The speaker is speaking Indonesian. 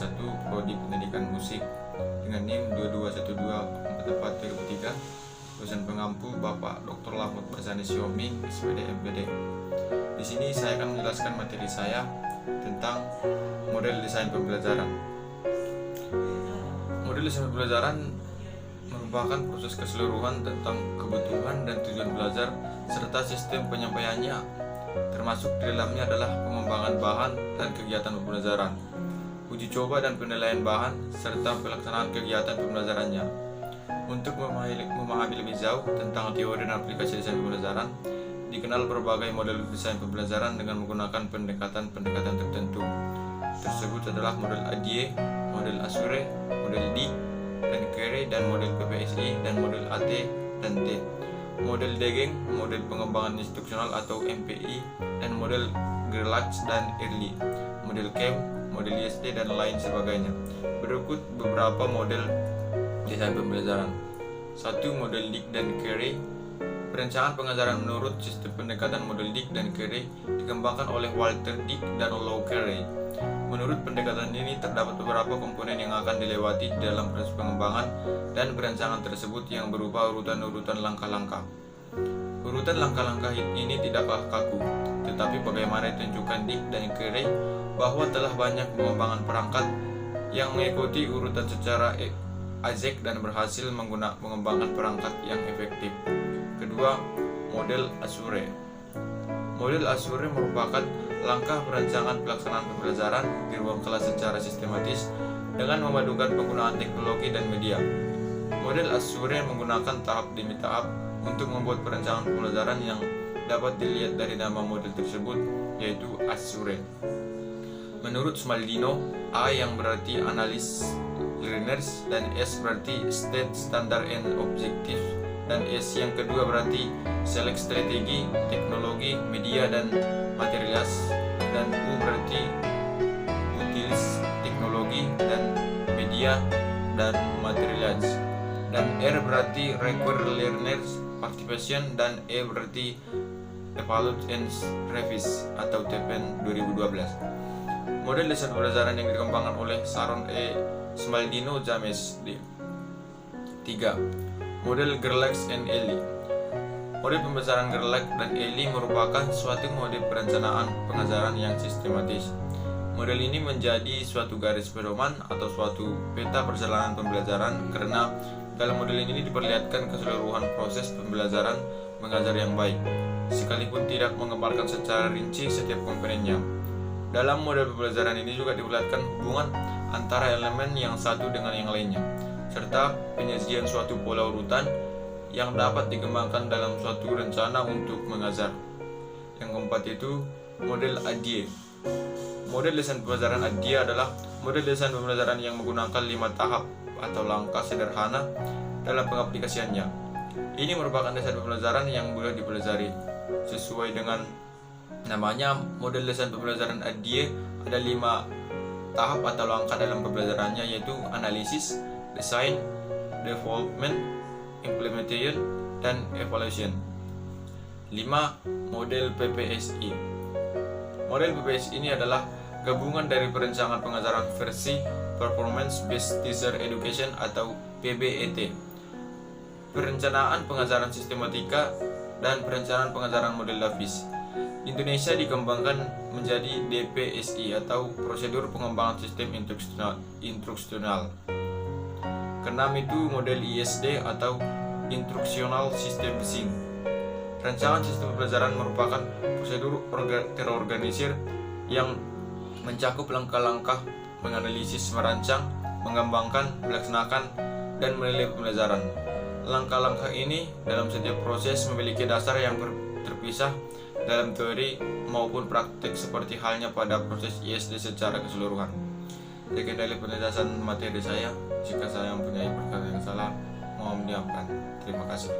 1 Prodi Pendidikan Musik dengan NIM 221244-2003. Dosen pengampu Bapak Dr. Lahmud Barzani Siomi, SPD MPD. Di sini saya akan menjelaskan materi saya tentang model desain pembelajaran. Model desain pembelajaran merupakan proses keseluruhan tentang kebutuhan dan tujuan belajar serta sistem penyampaiannya, termasuk di dalamnya adalah pengembangan bahan dan kegiatan pembelajaran, uji coba dan penilaian bahan, serta pelaksanaan kegiatan pembelajarannya. Untuk memahami lebih jauh tentang teori dan aplikasi desain pembelajaran, dikenal berbagai model desain pembelajaran dengan menggunakan pendekatan tertentu. Tersebut adalah model ADIE, model ASURE, model DIG dan CARE, dan model PPSI, dan model AT dan T. Model Degeng, model pengembangan instruksional atau MPI, dan model Gerlach dan Early, model CAM, model ISD, dan lain sebagainya. Berikut beberapa model desain pembelajaran. 1. Model DIG dan CARE. Perencanaan pengajaran menurut sistem pendekatan model DIG dan CARE dikembangkan oleh Walter Dick dan Lou Carey. Menurut pendekatan ini terdapat beberapa komponen yang akan dilewati dalam proses pengembangan dan perencanaan tersebut yang berupa urutan-urutan langkah-langkah. Urutan langkah-langkah ini tidaklah kaku, tetapi bagaimana ditunjukkan Dick dan Carey bahwa telah banyak pengembangan perangkat yang mengikuti urutan secara ajek dan berhasil mengembangkan perangkat yang efektif. Kedua, model ASURE. Model ASURE merupakan langkah perencanaan pelaksanaan pembelajaran di ruang kelas secara sistematis dengan memadukan penggunaan teknologi dan media. Model ASURE menggunakan tahap demi tahap untuk membuat perencanaan pembelajaran yang dapat dilihat dari nama model tersebut, yaitu ASURE. Menurut Smaldino, A yang berarti analis learners, dan S berarti state, standard, and objective, dan S yang kedua berarti select, strategi, teknologi, media, dan materials, dan U berarti utils, teknologi, dan media, dan materials, dan R berarti require learners, participation, dan E berarti evaluate and revise atau TPN 2012. Model desain pembelajaran yang dikembangkan oleh Sharon E. Smaldino James D. 3. Model Gerlach and Early. Model pembelajaran Gerlach dan Early merupakan suatu model perencanaan pengajaran yang sistematis. Model ini menjadi suatu garis pedoman atau suatu peta perjalanan pembelajaran karena dalam model ini diperlihatkan keseluruhan proses pembelajaran mengajar yang baik, sekalipun tidak menggambarkan secara rinci setiap komponennya. Dalam model pembelajaran ini juga diperlihatkan hubungan antara elemen yang satu dengan yang lainnya, serta penyajian suatu pola urutan yang dapat dikembangkan dalam suatu rencana untuk mengajar. Yang keempat itu model ADIE. Model desain pembelajaran ADIE adalah model desain pembelajaran yang menggunakan 5 tahap atau langkah sederhana dalam pengaplikasiannya. Ini merupakan desain pembelajaran yang mudah dipelajari. Sesuai dengan namanya, model desain pembelajaran ADIE ada 5 tahap atau langkah dalam pembelajarannya, yaitu analisis, design, development, implementation, dan evaluation. 5. Model PPSI. Model PPSI ini adalah gabungan dari perencanaan pengajaran versi Performance Based Teacher Education atau PBET, perencanaan pengajaran sistematika, dan perencanaan pengajaran model LAVIS. Indonesia dikembangkan menjadi DPSI atau Prosedur Pengembangan Sistem Instruksional. Keenam itu model ISD atau Instructional System Design. Rancangan sistem pembelajaran merupakan prosedur terorganisir yang mencakup langkah-langkah menganalisis, merancang, mengembangkan, melaksanakan, dan menilai pembelajaran. Langkah-langkah ini dalam setiap proses memiliki dasar yang terpisah dalam teori maupun praktik, seperti halnya pada proses ISD secara keseluruhan. Sekian dari penjelasan materi saya. Jika saya mempunyai perkataan yang salah, mohon dimaafkan. Terima kasih.